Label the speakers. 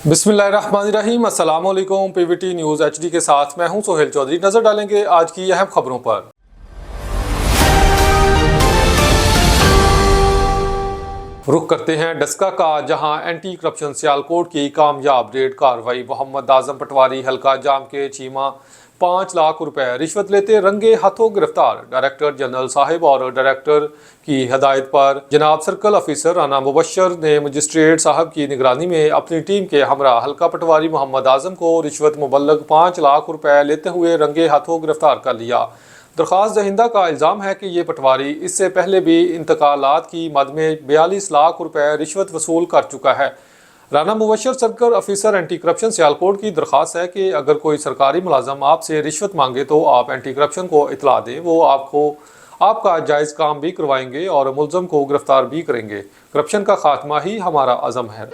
Speaker 1: बिस्मिल्लाहिर्रहमानिर्रहीम, अस्सलाम वालेकुम। पीवीटी न्यूज़ एचडी के साथ मैं हूं सोहेल चौधरी। नजर डालेंगे आज की अहम खबरों पर। रुख करते हैं डस्का का, जहां एंटी करप्शन सियालकोट की कामयाब रेड कार्रवाई। मोहम्मद आजम पटवारी हल्का जाम के चीमा 5 लाख रुपए रिश्वत लेते रंगे हाथों गिरफ्तार। डायरेक्टर जनरल साहिब और डायरेक्टर की हदायत पर जनाब सर्कल ऑफिसर राना मुबशर ने मजिस्ट्रेट साहब की निगरानी में अपनी टीम के हमरा हल्का पटवारी मोहम्मद आजम को रिश्वत मुबल्लग 5 लाख रुपए लेते हुए रंगे हाथों गिरफ्तार कर लिया। दरख्वास्त दहिंदा का इल्ज़ाम है कि ये पटवारी इससे पहले भी इंतकालात की मद में 42 लाख रुपए रिश्वत वसूल कर चुका है। Rana Mubashar circle officer anti corruption Sialkot की दरख्वास्त है कि अगर कोई सरकारी मुलाजम आपसे रिश्वत मांगे तो आप एंटी करप्शन को इतला दें। वो आपका जायज़ काम भी करवाएंगे और मुलजम को गिरफ्तार भी करेंगे। करप्शन का खात्मा ही हमारा अज़म है।